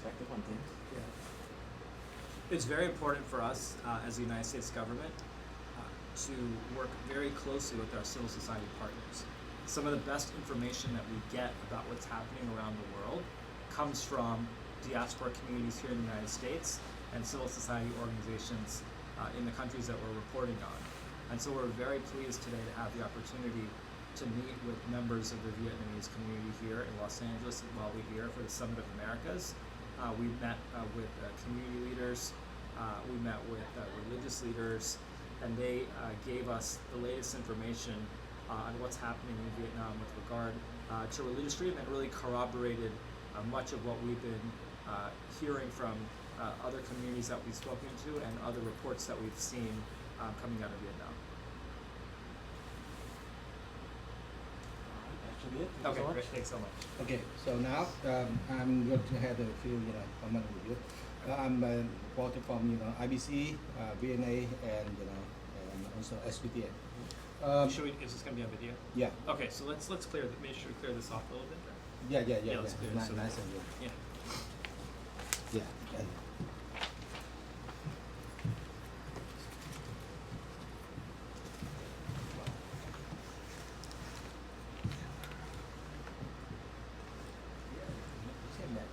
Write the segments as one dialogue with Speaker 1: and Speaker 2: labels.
Speaker 1: perspective on things?
Speaker 2: Yeah. It's very important for us as the United States government to work very closely with our civil society partners. Some of the best information that we get about what's happening around the world comes from diaspora communities here in the United States and civil society organizations in the countries that we're reporting on. And so we're very pleased today to have the opportunity to meet with members of the Vietnamese community here in Los Angeles while we're here for the Summit of Americas. We met with community leaders, we met with religious leaders, and they gave us the latest information on what's happening in Vietnam with regard to religious freedom, and really corroborated much of what we've been hearing from other communities that we've spoken to and other reports that we've seen coming out of Vietnam.
Speaker 1: That should be it.
Speaker 2: Okay, great. Thanks so much.
Speaker 3: Okay, so now I'm going to have a few comments with you. I'm reporting from IBC, VNA, and and also SPTN.
Speaker 2: Is this going to be on video?
Speaker 3: Yeah.
Speaker 2: Okay, so let's clear. Make sure we clear this off a little bit.
Speaker 3: Yeah.
Speaker 2: Let's clear
Speaker 3: Nice,
Speaker 2: this.
Speaker 3: nice and good.
Speaker 2: Yeah.
Speaker 3: Yeah. And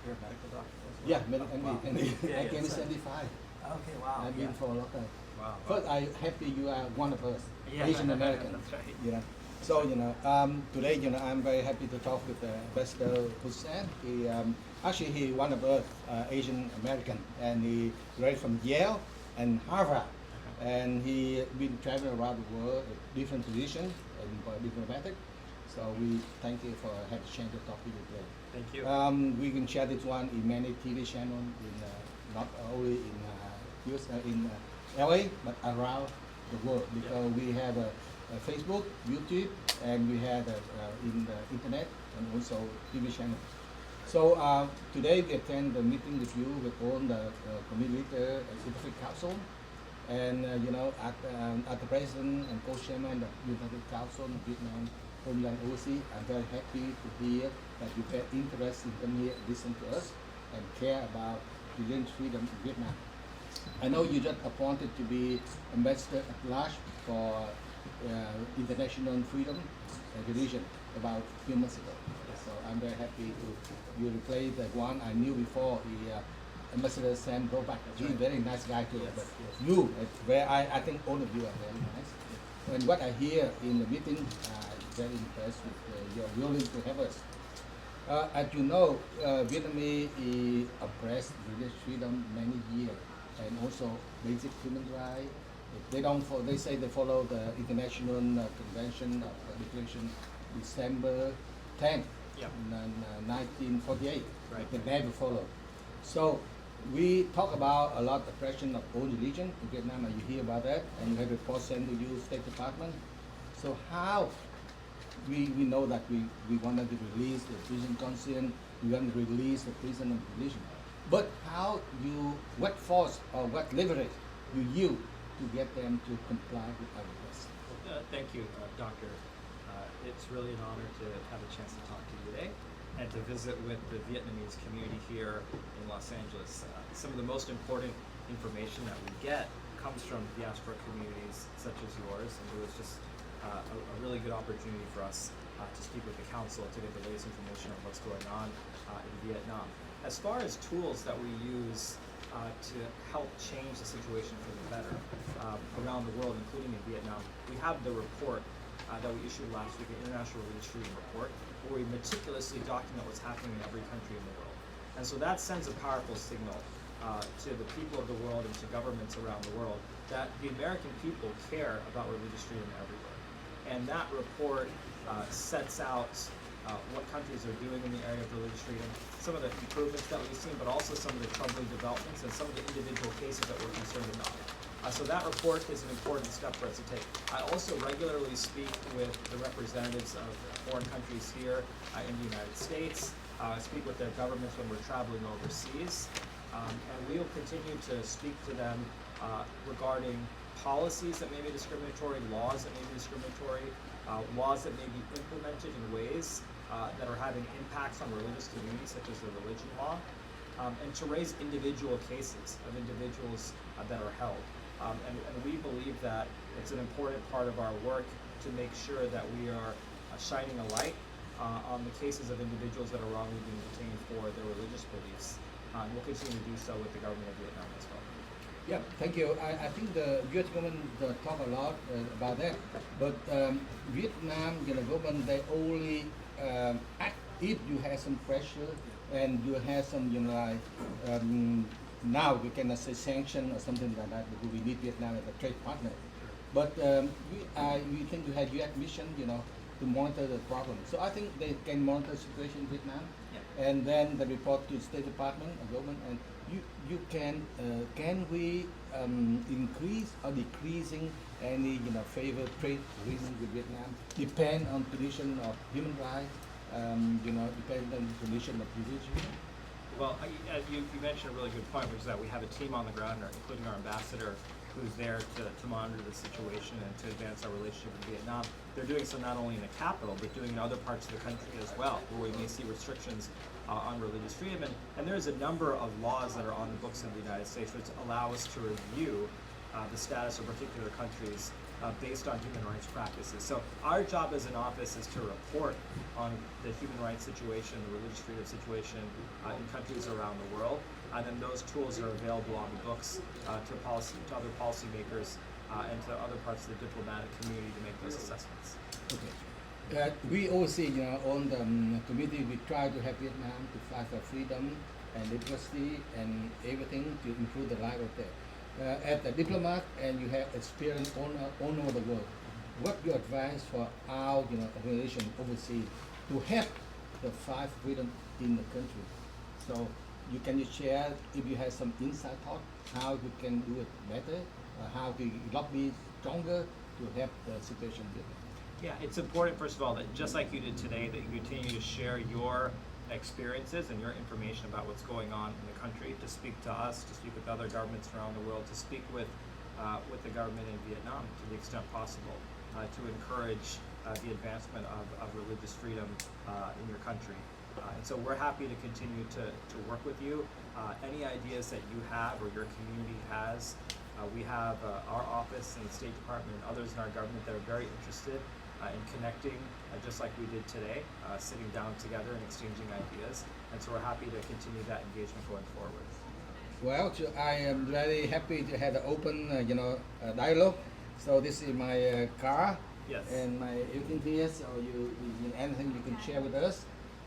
Speaker 1: You're a medical doctor as well?
Speaker 3: yeah, medical
Speaker 1: Wow.
Speaker 3: I came in 75.
Speaker 1: Okay, wow.
Speaker 3: I've been for a long time.
Speaker 2: Wow.
Speaker 3: First, I'm happy you are one of us,
Speaker 2: Yeah.
Speaker 3: Asian American.
Speaker 2: That's right.
Speaker 3: So today I'm very happy to talk with Rashad Hussain. He one of us Asian American, and he graduated from Yale and Harvard, and he been traveling around the world at different positions and diplomatic. So we thank you for having a chance to talk to you today.
Speaker 2: Thank you.
Speaker 3: We can share this one in many TV channels, not only in US, in LA, but around the world, because we have a Facebook, YouTube, and we have in the internet and also TV channel. So today we attend the meeting with you with all the community leader and scientific council, and at the president and co-chairman of United Council of Vietnam, Homeland OC. I'm very happy to hear that you have interest in coming here, listen to us, and care about religious freedom in Vietnam. I know you just appointed to be ambassador at large for international freedom and religion about a few months ago. So I'm very happy to you replace the one I knew before, the Ambassador Sam Broback. He's a very nice guy too.
Speaker 2: Yes,
Speaker 3: But
Speaker 2: yes.
Speaker 3: you, I think all of you are very nice. And what I hear in the meeting, I'm very impressed with your willing to help us. As you know, Vietnamese oppressed religious freedom many years, and also basic human rights. They say they follow the International Convention of Declaration December 10th,
Speaker 2: Yep.
Speaker 3: 1948.
Speaker 2: Right.
Speaker 3: They never follow. So we talk about a lot of oppression of all religion in Vietnam, and you hear about that, and you have reports sent to you, State Department. So how we know that we wanted to release the prison conscience, we want to release the prison of religion. But what force or what leverage you use to get them to comply with our request?
Speaker 2: Thank you, Doctor. It's really an honor to have a chance to talk to you today and to visit with the Vietnamese community here in Los Angeles. Some of the most important information that we get comes from diaspora communities such as yours, and it was just a really good opportunity for us to speak with the council to get the latest information on what's going on in Vietnam. As far as tools that we use to help change the situation for the better around the world, including in Vietnam, we have the report that we issued last week, an International Religious Freedom Report, where we meticulously document what's happening in every country in the world. And so that sends a powerful signal to the people of the world and to governments around the world that the American people care about religious freedom everywhere. And that report sets out what countries are doing in the area of religious freedom, some of the improvements that we've seen, but also some of the troubling developments and some of the individual cases that we're concerned about. So that report is an important step for us to take. I also regularly speak with the representatives of foreign countries here in the United States. I speak with their governments when we're traveling overseas. And we will continue to speak to them regarding policies that may be discriminatory, laws that may be discriminatory, laws that may be implemented in ways that are having impacts on religious communities, such as the religion law. and to raise individual cases of individuals that are held. And we believe that it's an important part of our work to make sure that we are shining a light on the cases of individuals that are wrongly being detained for their religious beliefs. And we'll continue to do so with the government of Vietnam as well.
Speaker 3: Yeah, thank you. I think the U.S. government talk a lot about that, but Vietnam, government, they only act if you have some pressure and you have some, now we cannot say sanction or something like that because we need Vietnam as a trade partner. But we think you have U.S. mission, to monitor the problem. So I think they can monitor the situation in Vietnam, and then they report to the State Department of government. And you can we increase or decreasing any favor trade agreement with Vietnam? Depend on condition of human rights, depend on condition of religion.
Speaker 2: Well, you mentioned a really good point, which is that we have a team on the ground, including our ambassador, who's there to monitor the situation and to advance our relationship with Vietnam. They're doing so not only in the capital, but doing in other parts of the country as well, where we may see restrictions on religious freedom. And there's a number of laws that are on the books of the United States which allow us to review the status of particular countries based on human rights practices. So our job as an office is to report on the human rights situation, the religious freedom situation in countries around the world. And then those tools are available on the books to other policymakers and to other parts of the diplomatic community to make those assessments.
Speaker 3: Okay. We oversee, on the committee, we try to have Vietnam to fight for freedom and democracy and everything to improve the life of them. As a diplomat, and you have experience all over the world, what your advice for our, organization overseas to help the fight freedom in the country? So can you share if you have some inside thought how we can do it better, how we lobby stronger to help the situation here?
Speaker 2: Yeah, it's important, first of all, that just like you did today, that you continue to share your experiences and your information about what's going on in the country, to speak to us, to speak with other governments around the world, to speak with the government in Vietnam to the extent possible, to encourage the advancement of religious freedom in your country. And so we're happy to continue to work with you. Any ideas that you have or your community has, we have our office and the State Department and others in our government that are very interested in connecting, just like we did today, sitting down together and exchanging ideas. And so we're happy to continue that engagement going forward.
Speaker 3: Well, I am very happy to have an open, dialogue. So this is my car.
Speaker 2: Yes.
Speaker 3: And my everything here. So anything you can share with us.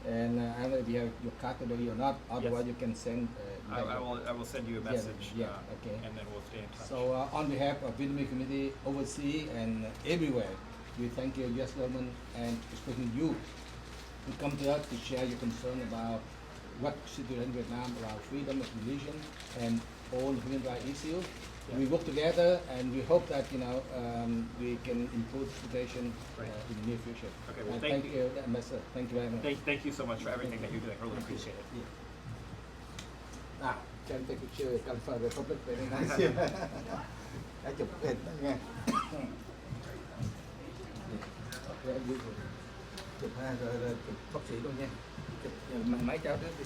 Speaker 3: And I don't know if you have your card today or not. Otherwise,
Speaker 2: Yes.
Speaker 3: you can send.
Speaker 2: I will send you a message.
Speaker 3: Okay.
Speaker 2: And then we'll stay in touch.
Speaker 3: So on behalf of Vietnamese community overseas and everywhere, we thank you, U.S. government, and especially you, to come to us to share your concern about what situation in Vietnam about freedom of religion and all human rights issues.
Speaker 2: Yeah.
Speaker 3: We work together, and we hope that we can improve the situation in the near future.
Speaker 2: Okay, well,
Speaker 3: and
Speaker 2: thank you.
Speaker 3: Ambassador. Thank you very much.
Speaker 2: Thank you so much for everything that you're doing. Really appreciate it.
Speaker 3: Now, can take a picture. California Republic, very nice. Đã chụp hình đó nha. Chụp ha, rồi chụp bác sĩ luôn nha. Chụp máy cháu trước đi.